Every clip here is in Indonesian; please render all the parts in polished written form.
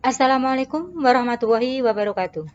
Assalamualaikum warahmatullahi wabarakatuh.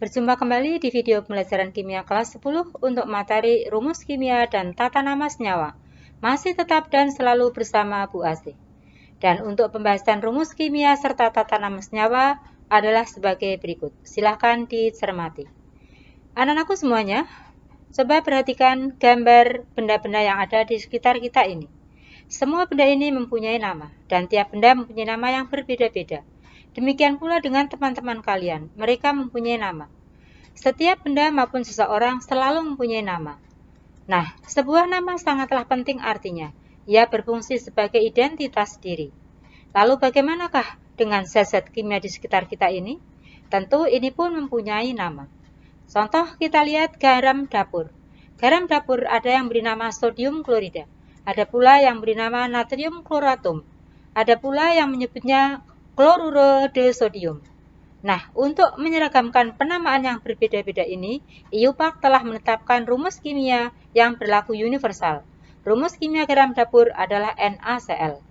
Berjumpa kembali di video pembelajaran kimia kelas 10 untuk materi rumus kimia dan tata nama senyawa. Masih tetap dan selalu bersama Bu Asih. Dan untuk pembahasan rumus kimia serta tata nama senyawa adalah sebagai berikut. Silahkan dicermati. Anak-anakku semuanya, coba perhatikan gambar benda-benda yang ada di sekitar kita ini. Semua benda ini mempunyai nama, dan tiap benda mempunyai nama yang berbeda-beda. Demikian pula dengan teman-teman kalian, mereka mempunyai nama. Setiap benda maupun seseorang selalu mempunyai nama. Nah, sebuah nama sangatlah penting artinya. Ia berfungsi sebagai identitas diri. Lalu bagaimanakah dengan zat-zat kimia di sekitar kita ini? Tentu ini pun mempunyai nama. Contoh kita lihat garam dapur. Garam dapur ada yang beri nama sodium klorida. Ada pula yang beri nama natrium kloratum. Ada pula yang menyebutnya kloruro de sodium. Nah, untuk menyeragamkan penamaan yang berbeda-beda ini, IUPAC telah menetapkan rumus kimia yang berlaku universal. Rumus kimia garam dapur adalah NaCl.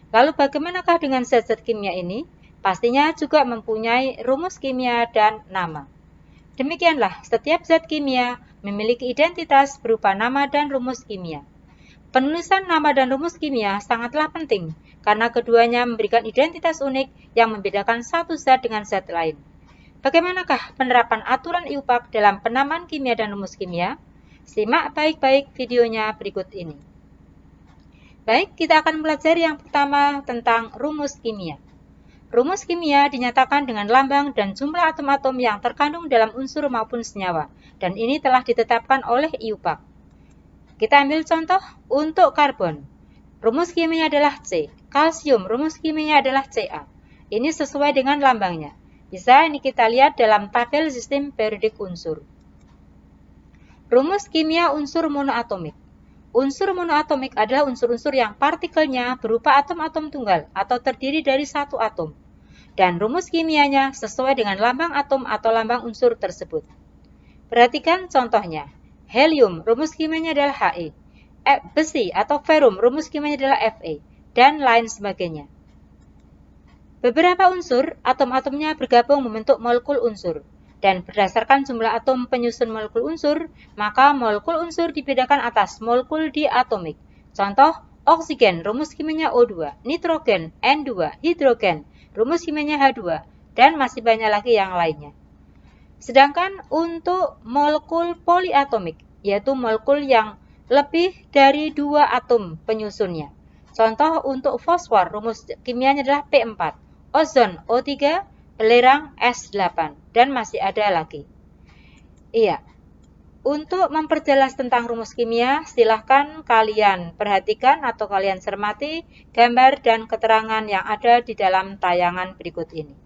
Lalu bagaimanakah dengan zat-zat kimia ini? Pastinya juga mempunyai rumus kimia dan nama. Demikianlah, setiap zat kimia memiliki identitas berupa nama dan rumus kimia. Penulisan nama dan rumus kimia sangatlah penting karena keduanya memberikan identitas unik yang membedakan satu zat dengan zat lain. Bagaimanakah penerapan aturan IUPAC dalam penamaan kimia dan rumus kimia? Simak baik-baik videonya berikut ini. Baik, kita akan belajar yang pertama tentang rumus kimia. Rumus kimia dinyatakan dengan lambang dan jumlah atom-atom yang terkandung dalam unsur maupun senyawa, dan ini telah ditetapkan oleh IUPAC. Kita ambil contoh untuk karbon. Rumus kimianya adalah C. Kalsium, rumus kimianya adalah Ca. Ini sesuai dengan lambangnya. Bisa ini kita lihat dalam tabel sistem periodik unsur. Rumus kimia unsur monoatomik. Unsur monoatomik adalah unsur-unsur yang partikelnya berupa atom-atom tunggal atau terdiri dari satu atom. Dan rumus kimianya sesuai dengan lambang atom atau lambang unsur tersebut. Perhatikan contohnya. Helium, rumus kimianya adalah He. Besi atau ferum, rumus kimianya adalah Fe, dan lain sebagainya. Beberapa unsur, atom-atomnya bergabung membentuk molekul unsur, dan berdasarkan jumlah atom penyusun molekul unsur, maka molekul unsur dibedakan atas molekul diatomik. Contoh, oksigen, rumus kimianya O2, nitrogen, N2, hidrogen, rumus kimianya H2, dan masih banyak lagi yang lainnya. Sedangkan untuk molekul poliatomik, yaitu molekul yang lebih dari 2 atom penyusunnya. Contoh untuk fosfor, rumus kimianya adalah P4, ozon O3, belerang S8, dan masih ada lagi. Iya, untuk memperjelas tentang rumus kimia, silahkan kalian perhatikan atau kalian cermati gambar dan keterangan yang ada di dalam tayangan berikut ini.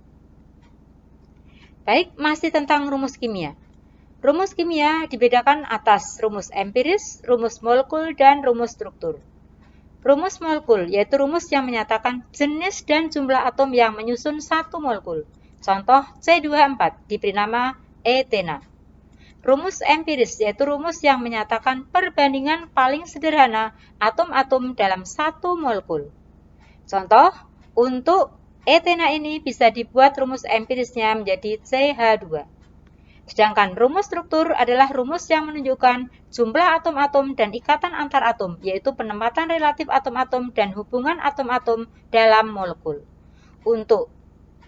Baik, masih tentang rumus kimia. Rumus kimia dibedakan atas rumus empiris, rumus molekul, dan rumus struktur. Rumus molekul yaitu rumus yang menyatakan jenis dan jumlah atom yang menyusun satu molekul. Contoh C24 diberi nama etena. Rumus empiris yaitu rumus yang menyatakan perbandingan paling sederhana atom-atom dalam satu molekul. Contoh, untuk etena ini bisa dibuat rumus empirisnya menjadi CH2. Sedangkan rumus struktur adalah rumus yang menunjukkan jumlah atom-atom dan ikatan antar atom, yaitu penempatan relatif atom-atom dan hubungan atom-atom dalam molekul. Untuk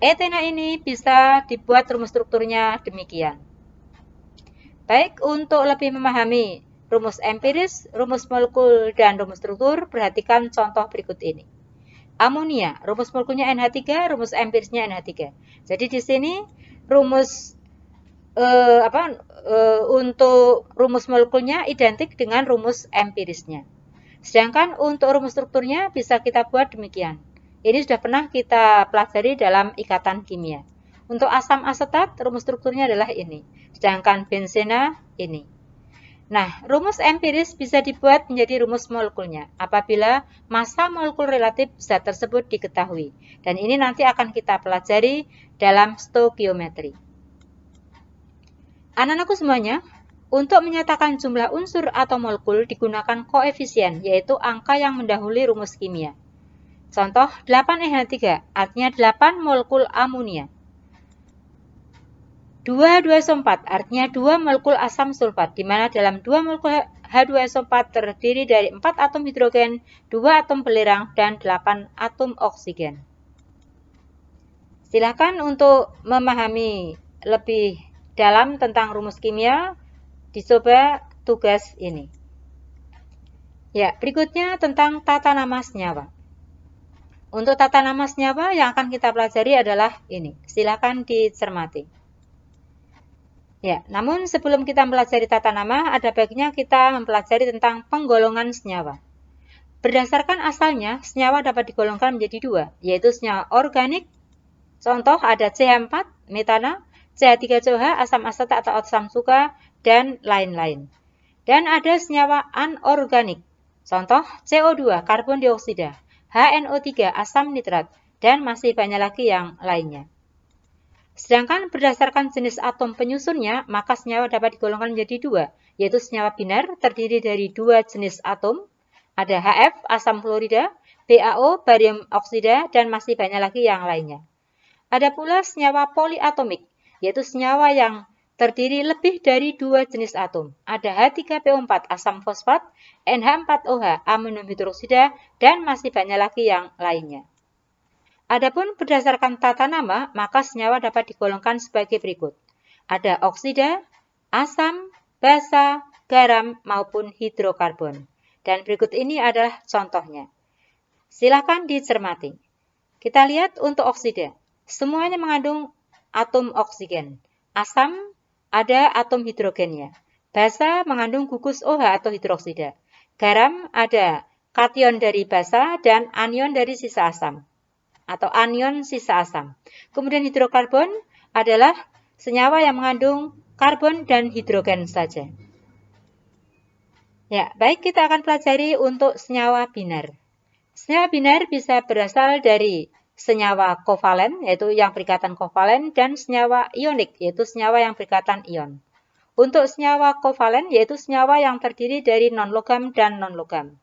etena ini bisa dibuat rumus strukturnya demikian. Baik, untuk lebih memahami rumus empiris, rumus molekul, dan rumus struktur, perhatikan contoh berikut ini. Amonia, rumus molekulnya NH3, rumus empirisnya NH3. Jadi di sini rumus untuk rumus molekulnya identik dengan rumus empirisnya. Sedangkan untuk rumus strukturnya bisa kita buat demikian. Ini sudah pernah kita pelajari dalam ikatan kimia. Untuk asam asetat, rumus strukturnya adalah ini. Sedangkan benzena ini. Nah, rumus empiris bisa dibuat menjadi rumus molekulnya apabila massa molekul relatif zat tersebut diketahui. Dan ini nanti akan kita pelajari dalam stoikiometri. Anak-anakku semuanya, untuk menyatakan jumlah unsur atau molekul digunakan koefisien, yaitu angka yang mendahului rumus kimia. Contoh 8NH3 artinya 8 molekul amonia. 2,2SO4 artinya 2 molekul asam sulfat, di mana dalam 2 molekul H2SO4 terdiri dari 4 atom hidrogen, 2 atom belerang, dan 8 atom oksigen. Silakan untuk memahami lebih dalam tentang rumus kimia, dicoba tugas ini. Ya, berikutnya tentang tata nama senyawa. Untuk tata nama senyawa yang akan kita pelajari adalah ini. Silakan dicermati. Ya, namun sebelum kita mempelajari tata nama, ada baiknya kita mempelajari tentang penggolongan senyawa. Berdasarkan asalnya, senyawa dapat digolongkan menjadi dua, yaitu senyawa organik. Contoh ada CH4, metana, CH3COH, asam asetat atau asam suka, dan lain-lain. Dan ada senyawa anorganik. Contoh CO2, karbon dioksida, HNO3, asam nitrat, dan masih banyak lagi yang lainnya. Sedangkan berdasarkan jenis atom penyusunnya, maka senyawa dapat digolongkan menjadi dua, yaitu senyawa binar terdiri dari dua jenis atom, ada HF, asam fluorida, BaO, barium oksida, dan masih banyak lagi yang lainnya. Ada pula senyawa poliatomik, yaitu senyawa yang terdiri lebih dari dua jenis atom. Ada H3PO4 asam fosfat, NH4OH amonium hidroksida, dan masih banyak lagi yang lainnya. Adapun berdasarkan tata nama, maka senyawa dapat digolongkan sebagai berikut. Ada oksida, asam, basa, garam, maupun hidrokarbon. Dan berikut ini adalah contohnya. Silakan dicermati. Kita lihat untuk oksida. Semuanya mengandung atom oksigen. Asam ada atom hidrogennya. Basa mengandung gugus OH atau hidroksida. Garam ada kation dari basa dan anion dari sisa asam atau anion sisa asam. Kemudian hidrokarbon adalah senyawa yang mengandung karbon dan hidrogen saja. Ya, baik, kita akan pelajari untuk senyawa binar. Senyawa binar bisa berasal dari senyawa kovalen, yaitu yang berikatan kovalen, dan senyawa ionik, yaitu senyawa yang berikatan ion. Untuk senyawa kovalen, yaitu senyawa yang terdiri dari non-logam dan non-logam.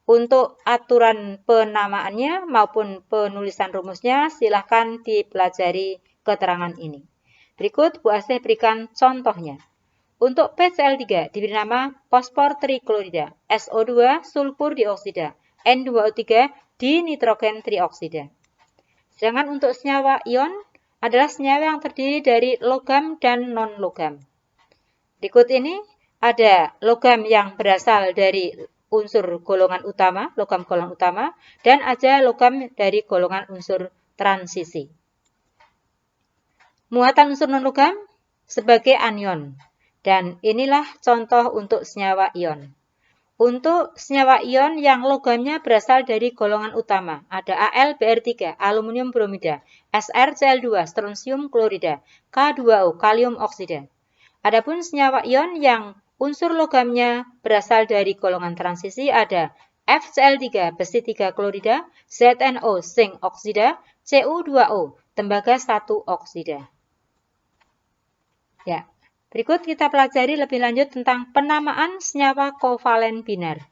Untuk aturan penamaannya maupun penulisan rumusnya, silahkan dipelajari keterangan ini. Berikut Bu Asih berikan contohnya. Untuk PCl3 diberi nama fosfor triklorida, SO2 sulfur dioksida, N2O3 dinitrogen trioksida. Sedangkan untuk senyawa ion adalah senyawa yang terdiri dari logam dan non-logam. Berikut ini ada logam yang berasal dari unsur golongan utama, logam golongan utama, dan ada logam dari golongan unsur transisi. Muatan unsur non-logam sebagai anion. Dan inilah contoh untuk senyawa ion. Untuk senyawa ion yang logamnya berasal dari golongan utama, ada AlBr3, aluminium bromida, SrCl2, strontium klorida, K2O, kalium oksida. Adapun senyawa ion yang unsur logamnya berasal dari golongan transisi ada FCl3, besi 3 klorida, ZnO, zinc oksida, Cu2O, tembaga 1 oksida. Ya. Berikut kita pelajari lebih lanjut tentang penamaan senyawa kovalen binar.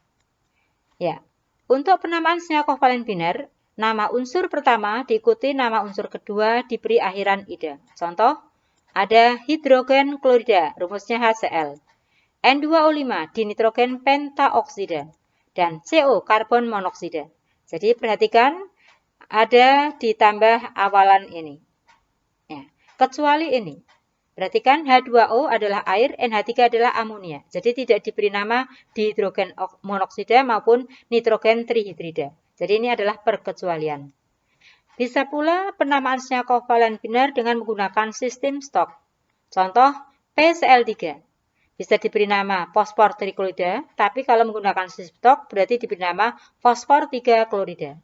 Ya, untuk penamaan senyawa kovalen binar, nama unsur pertama diikuti nama unsur kedua diberi akhiran ida. Contoh, ada hidrogen klorida, rumusnya HCl. N2O5 dinitrogen pentaoksida. Dan CO, karbon monoksida. Jadi perhatikan, ada ditambah awalan ini. Ya, kecuali ini. Perhatikan H2O adalah air, NH3 adalah amonia. Jadi tidak diberi nama dihidrogen monoksida maupun nitrogen trihidrida. Jadi ini adalah perkecualian. Bisa pula penamaan senyawa kovalen binar dengan menggunakan sistem stok. Contoh PCl3. Bisa diberi nama fosfor triklorida, tapi kalau menggunakan sistem stok berarti diberi nama fosfor 3 klorida.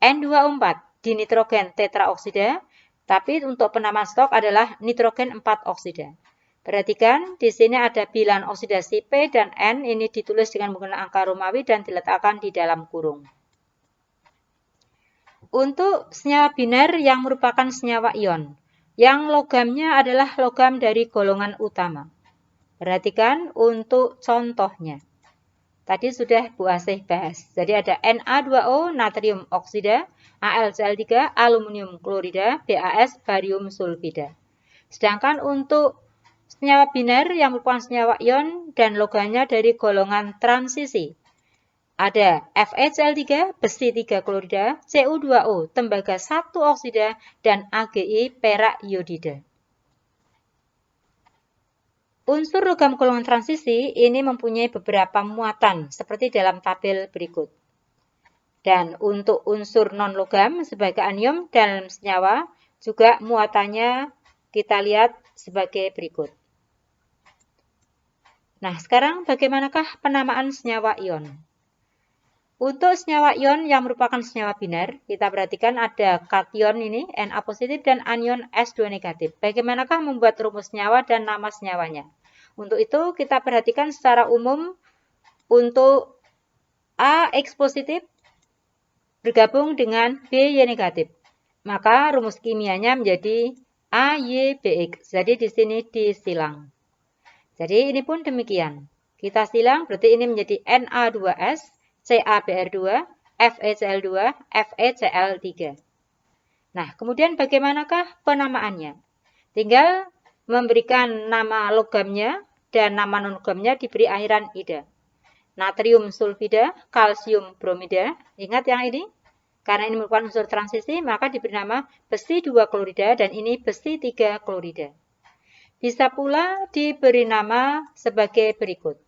N2O4 dinitrogen tetraoksida. Tapi untuk penamaan stok adalah nitrogen 4 oksida. Perhatikan, di sini ada bilangan oksidasi P dan N, ini ditulis dengan menggunakan angka Romawi dan diletakkan di dalam kurung. Untuk senyawa binar yang merupakan senyawa ion, yang logamnya adalah logam dari golongan utama. Perhatikan untuk contohnya. Tadi sudah Bu Asih bahas. Jadi ada Na2O, natrium oksida, AlCl3, aluminium klorida, BAS, barium sulfida. Sedangkan untuk senyawa biner yang merupakan senyawa ion dan logamnya dari golongan transisi. Ada FeCl3, besi 3 klorida, Cu2O, tembaga 1 oksida, dan Agi, perak iodida. Unsur logam golongan transisi ini mempunyai beberapa muatan seperti dalam tabel berikut. Dan untuk unsur non-logam sebagai anion dalam senyawa juga muatannya kita lihat sebagai berikut. Nah, sekarang bagaimanakah penamaan senyawa ion? Untuk senyawa ion yang merupakan senyawa biner, kita perhatikan ada kation ini, Na positif dan anion S2 negatif. Bagaimanakah membuat rumus senyawa dan nama senyawanya? Untuk itu kita perhatikan secara umum untuk AX positif bergabung dengan BY negatif. Maka rumus kimianya menjadi AYBX. Jadi di sini disilang. Jadi ini pun demikian. Kita silang berarti ini menjadi Na2S, CaBr2, FeCl2, FeCl3. Nah, kemudian bagaimanakah penamaannya? Tinggal memberikan nama logamnya dan nama non-logamnya diberi akhiran ida. Natrium sulfida, kalsium bromida. Ingat yang ini? Karena ini merupakan unsur transisi, maka diberi nama besi 2 klorida dan ini besi 3 klorida. Bisa pula diberi nama sebagai berikut.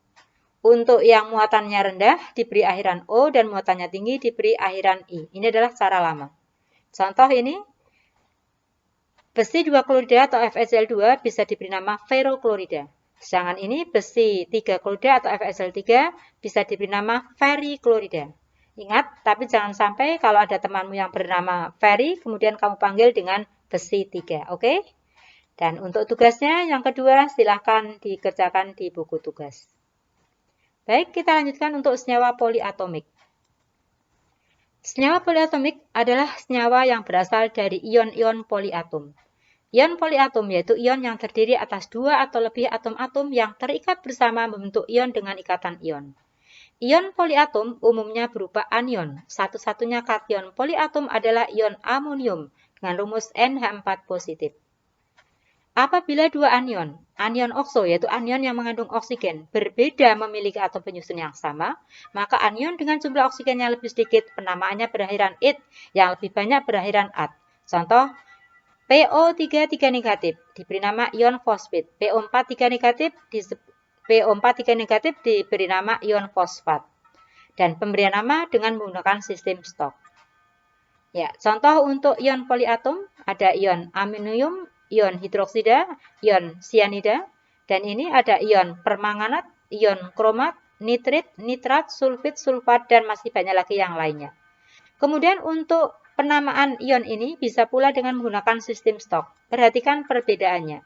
Untuk yang muatannya rendah diberi akhiran O dan muatannya tinggi diberi akhiran I. Ini adalah cara lama. Contoh ini, besi 2 klorida atau FeCl2 bisa diberi nama ferroklorida. Sedangkan ini besi 3 klorida atau FeCl3 bisa diberi nama ferriklorida. Ingat, tapi jangan sampai kalau ada temanmu yang bernama Ferry, kemudian kamu panggil dengan besi 3, oke? Dan untuk tugasnya yang kedua, silahkan dikerjakan di buku tugas. Baik, kita lanjutkan untuk senyawa poliatomik. Senyawa poliatomik adalah senyawa yang berasal dari ion-ion poliatom. Ion poliatom yaitu ion yang terdiri atas 2 atau lebih atom-atom yang terikat bersama membentuk ion dengan ikatan ion. Ion poliatom umumnya berupa anion. Satu-satunya kation poliatom adalah ion amonium dengan rumus NH4 positif. Apabila dua anion okso yaitu anion yang mengandung oksigen, berbeda memiliki atom penyusun yang sama, maka anion dengan jumlah oksigen yang lebih sedikit penamaannya berakhiran "id", yang lebih banyak berakhiran "at". Contoh, PO3 3 negatif diberi nama ion fosfat, PO4 3 negatif diberi nama ion fosfat. Dan pemberian nama dengan menggunakan sistem Stokes. Ya, contoh untuk ion poliatom ada ion amonium, ion hidroksida, ion sianida, dan ini ada ion permanganat, ion kromat, nitrit, nitrat, sulfit, sulfat, dan masih banyak lagi yang lainnya. Kemudian untuk penamaan ion ini bisa pula dengan menggunakan sistem Stokes. Perhatikan perbedaannya.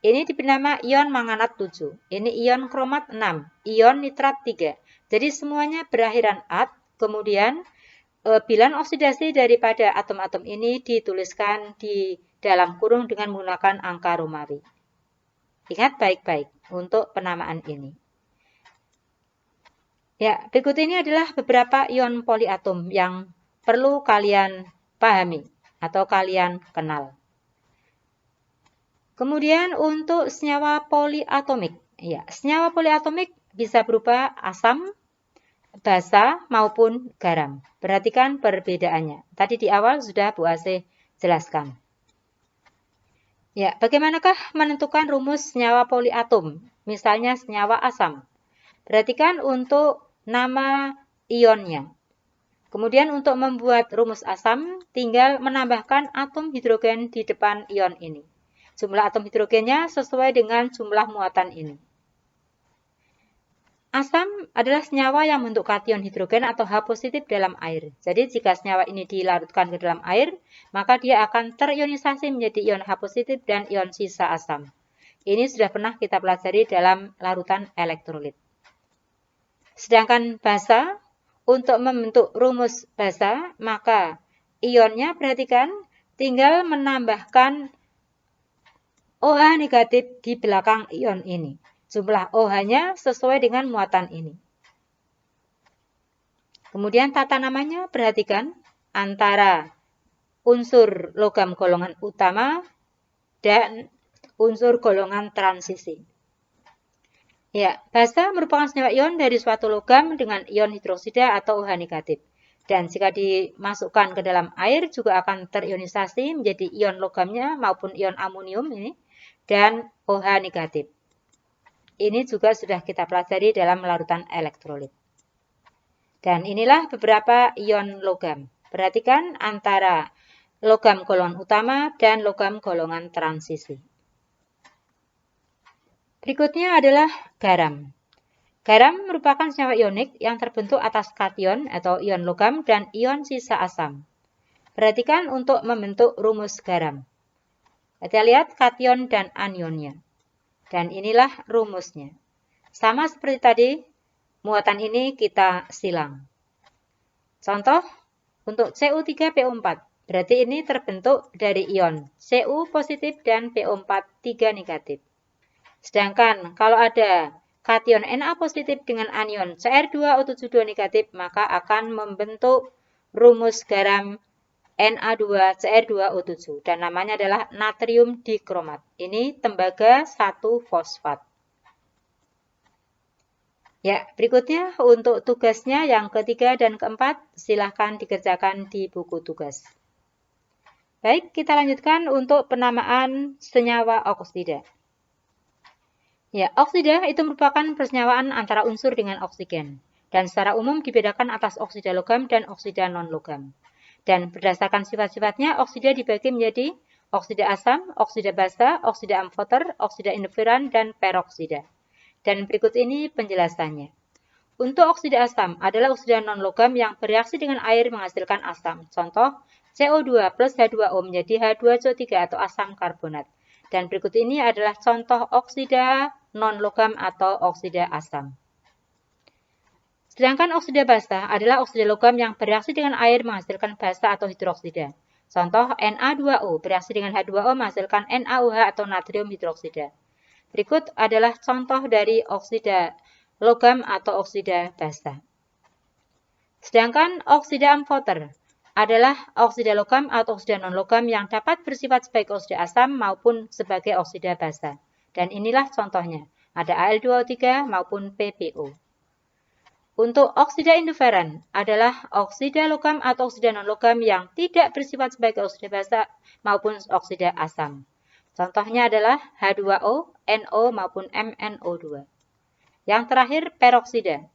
Ini diberi nama ion manganat 7, ini ion kromat 6, ion nitrat 3. Jadi semuanya berakhiran "at", kemudian bilangan oksidasi daripada atom-atom ini dituliskan di dalam kurung dengan menggunakan angka Romawi. Ingat baik-baik untuk penamaan ini. Ya, berikut ini adalah beberapa ion poliatom yang perlu kalian pahami atau kalian kenal. Kemudian untuk senyawa poliatomik. Ya, senyawa poliatomik bisa berupa asam, basa maupun garam. Perhatikan perbedaannya. Tadi di awal sudah Bu Asih jelaskan. Ya, bagaimanakah menentukan rumus senyawa poliatom? Misalnya senyawa asam. Perhatikan untuk nama ionnya. Kemudian untuk membuat rumus asam, tinggal menambahkan atom hidrogen di depan ion ini. Jumlah atom hidrogennya sesuai dengan jumlah muatan ini. Asam adalah senyawa yang membentuk kation hidrogen atau H positif dalam air. Jadi jika senyawa ini dilarutkan ke dalam air, maka dia akan terionisasi menjadi ion H positif dan ion sisa asam. Ini sudah pernah kita pelajari dalam larutan elektrolit. Sedangkan basa, untuk membentuk rumus basa, maka ionnya perhatikan tinggal menambahkan OH negatif di belakang ion ini. Jumlah OH-nya sesuai dengan muatan ini. Kemudian tata namanya, perhatikan antara unsur logam golongan utama dan unsur golongan transisi. Ya, basa merupakan senyawa ion dari suatu logam dengan ion hidroksida atau OH negatif. Dan jika dimasukkan ke dalam air juga akan terionisasi menjadi ion logamnya maupun ion amonium ini dan OH negatif. Ini juga sudah kita pelajari dalam larutan elektrolit. Dan inilah beberapa ion logam. Perhatikan antara logam golongan utama dan logam golongan transisi. Berikutnya adalah garam. Garam merupakan senyawa ionik yang terbentuk atas kation atau ion logam dan ion sisa asam. Perhatikan untuk membentuk rumus garam. Kita lihat kation dan anionnya. Dan inilah rumusnya. Sama seperti tadi, muatan ini kita silang. Contoh, untuk Cu3PO4, berarti ini terbentuk dari ion Cu positif dan PO4 3 negatif. Sedangkan kalau ada kation Na positif dengan anion Cr2O72 negatif, maka akan membentuk rumus garam Na2Cr2O7 dan namanya adalah natrium dikromat. Ini tembaga 1 fosfat. Ya, berikutnya untuk tugasnya yang ketiga dan keempat, silahkan dikerjakan di buku tugas. Baik, kita lanjutkan untuk penamaan senyawa oksida. Ya, oksida itu merupakan persenyawaan antara unsur dengan oksigen. Dan secara umum dibedakan atas oksida logam dan oksida non-logam. Dan berdasarkan sifat-sifatnya, oksida dibagi menjadi oksida asam, oksida basa, oksida amfoter, oksida interferan, dan peroksida. Dan berikut ini penjelasannya. Untuk oksida asam adalah oksida non-logam yang bereaksi dengan air menghasilkan asam. Contoh, CO2 plus H2O menjadi H2CO3 atau asam karbonat. Dan berikut ini adalah contoh oksida non-logam atau oksida asam. Sedangkan oksida basa adalah oksida logam yang bereaksi dengan air menghasilkan basa atau hidroksida. Contoh Na2O bereaksi dengan H2O menghasilkan NaOH atau natrium hidroksida. Berikut adalah contoh dari oksida logam atau oksida basa. Sedangkan oksida amfoter adalah oksida logam atau oksida non-logam yang dapat bersifat sebagai oksida asam maupun sebagai oksida basa. Dan inilah contohnya, ada Al2O3 maupun PPO. Untuk oksida interferan adalah oksida logam atau oksida non-logam yang tidak bersifat sebagai oksida basa maupun oksida asam. Contohnya adalah H2O, NO maupun MnO2. Yang terakhir peroksida,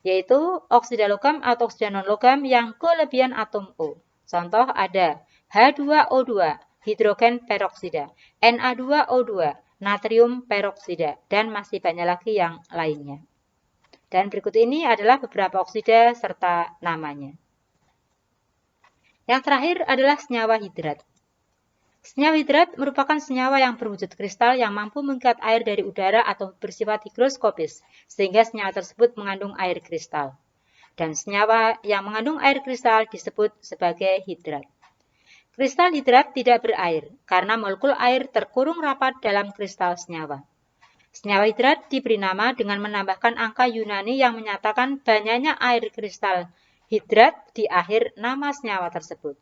yaitu oksida logam atau oksida non-logam yang kelebihan atom O. Contoh ada H2O2, hidrogen peroksida, Na2O2, natrium peroksida, dan masih banyak lagi yang lainnya. Dan berikut ini adalah beberapa oksida serta namanya. Yang terakhir adalah senyawa hidrat. Senyawa hidrat merupakan senyawa yang berwujud kristal yang mampu mengikat air dari udara atau bersifat higroskopis, sehingga senyawa tersebut mengandung air kristal. Dan senyawa yang mengandung air kristal disebut sebagai hidrat. Kristal hidrat tidak berair, karena molekul air terkurung rapat dalam kristal senyawa. Senyawa hidrat diberi nama dengan menambahkan angka Yunani yang menyatakan banyaknya air kristal hidrat di akhir nama senyawa tersebut.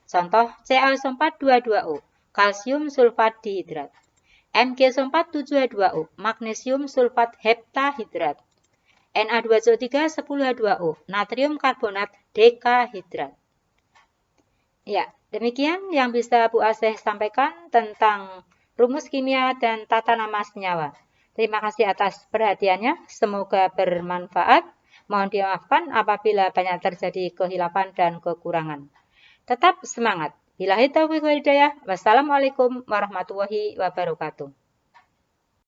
Contoh CaSO422O, kalsium sulfat dihidrat. MgSO472O, magnesium sulfat heptahidrat. Na2CO3 10H2O, natrium karbonat dekahidrat. Ya, demikian yang bisa Bu Aseh sampaikan tentang rumus kimia dan tata nama senyawa. Terima kasih atas perhatiannya, semoga bermanfaat. Mohon dimaafkan apabila banyak terjadi kehilapan dan kekurangan. Tetap semangat. Billahi taufiq wal hidayah. Wassalamualaikum warahmatullahi wabarakatuh.